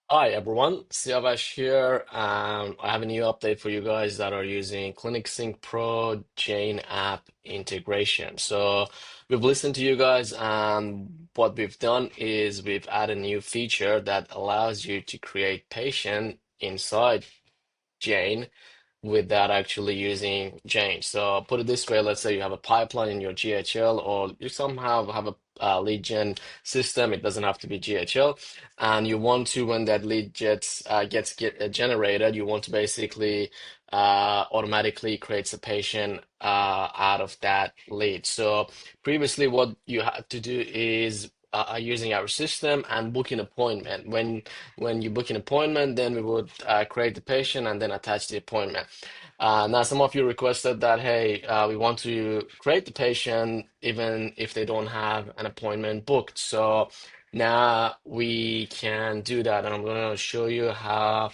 Hi everyone, Siavash here. I have a new update for you guys that are using ClinicSync Pro Jane app integration. So we've listened to you guys, and what we've done is we've added a new feature that allows you to create patient inside Jane without actually using Jane. So put it this way, let's say you have a pipeline in your GHL or you somehow have a lead gen system. It doesn't have to be GHL. And you want to, when that lead generated, you want to basically automatically create a patient out of that lead. So previously what you had to do is using our system and book an appointment. When you book an appointment, then we would create the patient and then attach the appointment. Now, some of you requested that, hey, we want to create the patient even if they don't have an appointment booked. So now we can do that, and I'm going to show you how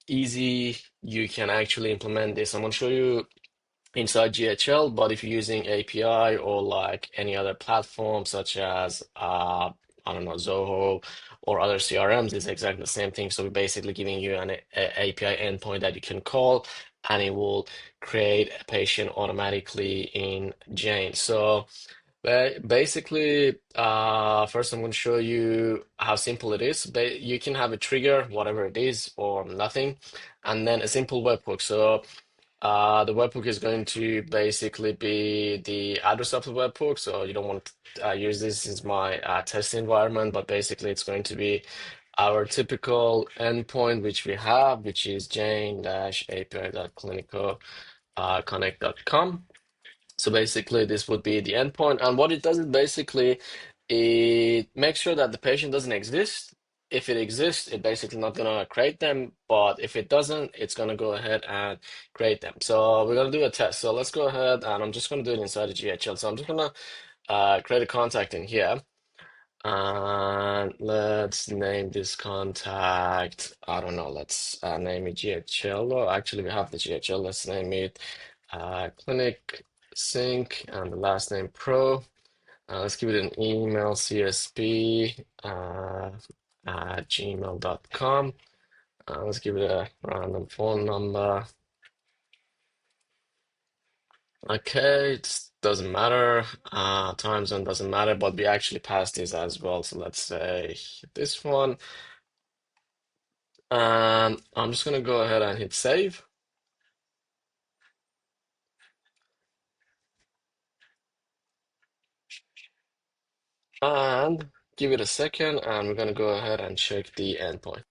easy you can actually implement this. I'm going to show you inside GHL, but if you're using API or like any other platform such as I don't know, Zoho or other CRMs, it's exactly the same thing. So we're basically giving you an API endpoint that you can call and it will create a patient automatically in Jane. So basically, first I'm going to show you how simple it is. You can have a trigger, whatever it is, or nothing, and then a simple webhook. So the webhook is going to basically be the address of the webhook. So you don't want to use this as my test environment, but basically it's going to be our typical endpoint, which we have, which is jane-api.clinicoconnect.com. So basically, this would be the endpoint. And what it does is basically it makes sure that the patient doesn't exist. If it exists, it basically not gonna create them. But if it doesn't, it's gonna go ahead and create them. So we're gonna do a test. So let's go ahead and I'm just gonna do it inside the GHL. So I'm just gonna create a contact in here. And let's name this contact. I don't know. Let's name it GHL. Oh, actually, we have the GHL. Let's name it Clinic Sync and the last name Pro. Let's give it an email, CSP at gmail.com. Let's give it a random phone number. Okay, it doesn't matter. Time zone doesn't matter, but we actually passed this as well. So let's say this one. And I'm just gonna go ahead and hit save and give it a second, and we're gonna go ahead and check the endpoint.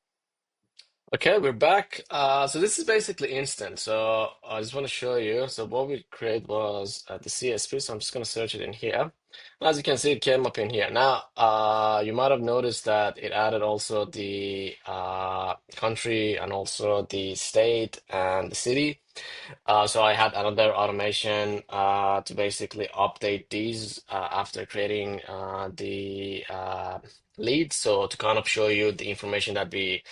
Okay, we're back. So this is basically instant. So I just want to show you. So what we create was the CSP. So I'm just going to search it in here. As you can see, it came up in here. Now, you might have noticed that it added also the country and also the state and the city. So I had another automation to basically update these after creating the lead. So to kind of show you the information that we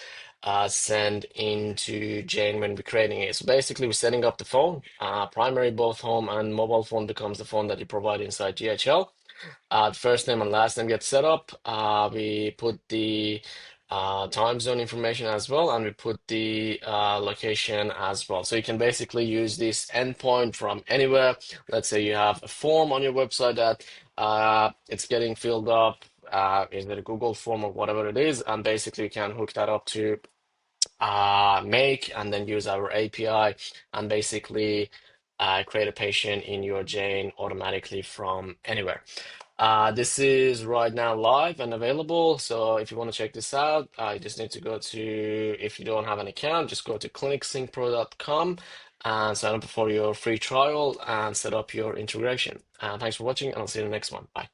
send into Jane when we're creating it. So basically, we're setting up the phone. Primary, both home and mobile phone becomes the phone that you provide inside GHL. The first name and last name gets set up. We put the time zone information as well, and we put the location as well. So you can basically use this endpoint from anywhere. Let's say you have a form on your website that it's getting filled up. Is it a Google form or whatever it is? And basically, you can hook that up to make and then use our API and basically create a patient in your Jane automatically from anywhere. This is right now live and available. So if you want to check this out, you just need to go to, if you don't have an account, just go to clinicsyncpro.com and sign up for your free trial and set up your integration. Thanks for watching, and I'll see you in the next one. Bye.